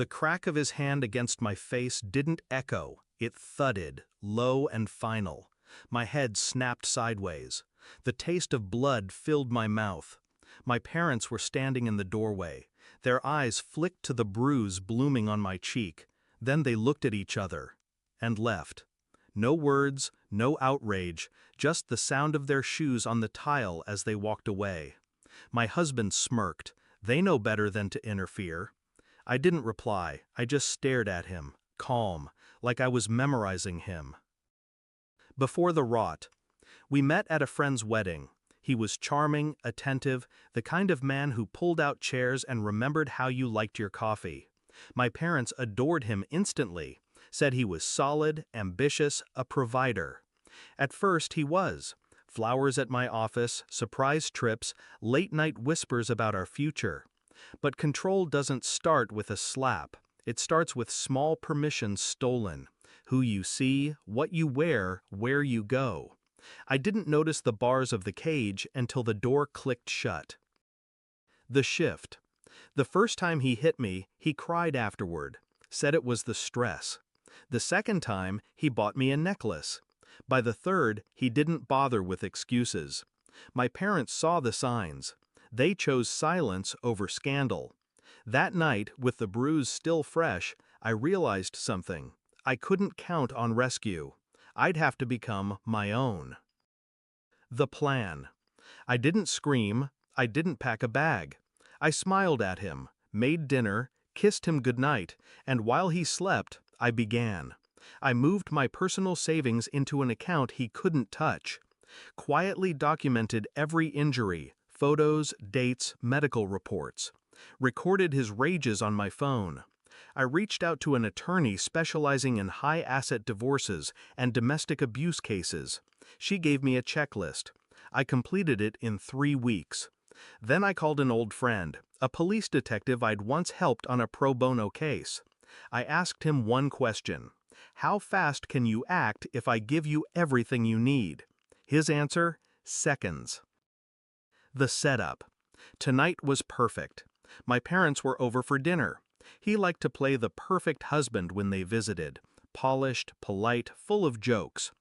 The crack of his hand against my face didn't echo, it thudded, low and final. My head snapped sideways. The taste of blood filled my mouth. My parents were standing in the doorway. Their eyes flicked to the bruise blooming on my cheek. Then they looked at each other and left. No words, no outrage, just the sound of their shoes on the tile as they walked away. My husband smirked. They know better than to interfere. I didn't reply. I just stared at him, calm, like I was memorizing him. Before the rot. We met at a friend's wedding. He was charming, attentive, the kind of man who pulled out chairs and remembered how you liked your coffee. My parents adored him instantly, said he was solid, ambitious, a provider. At first he was. Flowers at my office, surprise trips, late-night whispers about our future. But control doesn't start with a slap. It starts with small permissions stolen. Who you see, what you wear, where you go. I didn't notice the bars of the cage until the door clicked shut. The shift. The first time he hit me, he cried afterward, said it was the stress. The second time, he bought me a necklace. By the third, he didn't bother with excuses. My parents saw the signs. They chose silence over scandal. That night, with the bruise still fresh, I realized something. I couldn't count on rescue. I'd have to become my own. The plan. I didn't scream. I didn't pack a bag. I smiled at him, made dinner, kissed him goodnight, and while he slept, I began. I moved my personal savings into an account he couldn't touch. Quietly documented every injury, photos, dates, medical reports. Recorded his rages on my phone. I reached out to an attorney specializing in high-asset divorces and domestic abuse cases. She gave me a checklist. I completed it in 3 weeks. Then I called an old friend, a police detective I'd once helped on a pro bono case. I asked him one question. How fast can you act if I give you everything you need? His answer, seconds. The setup. Tonight was perfect. My parents were over for dinner. He liked to play the perfect husband when they visited, polished, polite, full of jokes.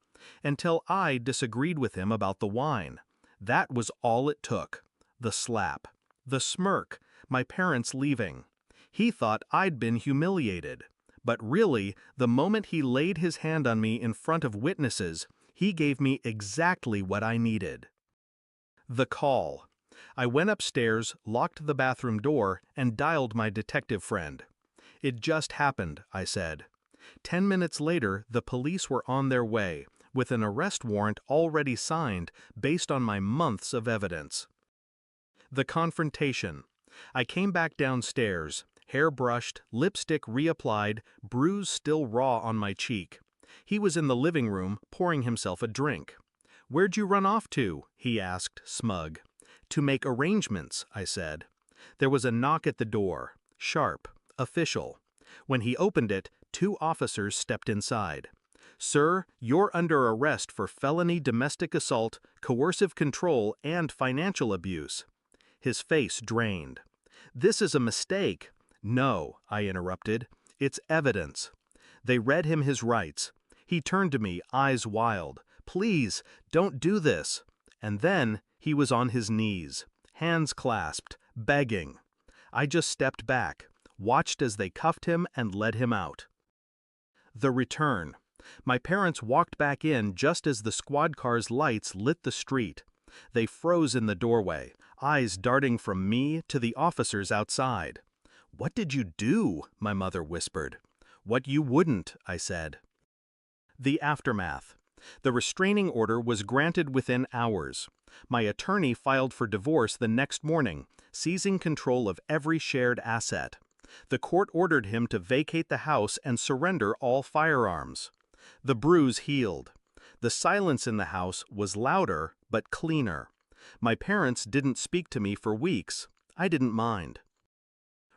Until I disagreed with him about the wine. That was all it took. The slap. The smirk. My parents leaving. He thought I'd been humiliated. But really, the moment he laid his hand on me in front of witnesses, he gave me exactly what I needed. The call. I went upstairs, locked the bathroom door, and dialed my detective friend. It just happened, I said. 10 minutes later, the police were on their way, with an arrest warrant already signed based on my months of evidence. The confrontation. I came back downstairs, hair brushed, lipstick reapplied, bruise still raw on my cheek. He was in the living room, pouring himself a drink. "Where'd you run off to?" he asked, smug. "To make arrangements," I said. There was a knock at the door, sharp, official. When he opened it, 2 officers stepped inside. "Sir, you're under arrest for felony domestic assault, coercive control, and financial abuse." His face drained. "This is a mistake." "No," I interrupted. "It's evidence." They read him his rights. He turned to me, eyes wild. "Please, don't do this." And then he was on his knees, hands clasped, begging. I just stepped back, watched as they cuffed him and led him out. The return. My parents walked back in just as the squad car's lights lit the street. They froze in the doorway, eyes darting from me to the officers outside. "What did you do?" my mother whispered. "What you wouldn't," I said. The aftermath. The restraining order was granted within hours. My attorney filed for divorce the next morning, seizing control of every shared asset. The court ordered him to vacate the house and surrender all firearms. The bruise healed. The silence in the house was louder but cleaner. My parents didn't speak to me for weeks. I didn't mind.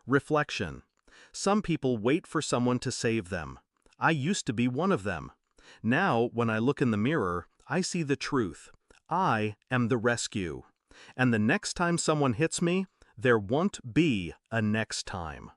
Reflection. Some people wait for someone to save them. I used to be one of them. Now, when I look in the mirror, I see the truth. I am the rescue. And the next time someone hits me, there won't be a next time.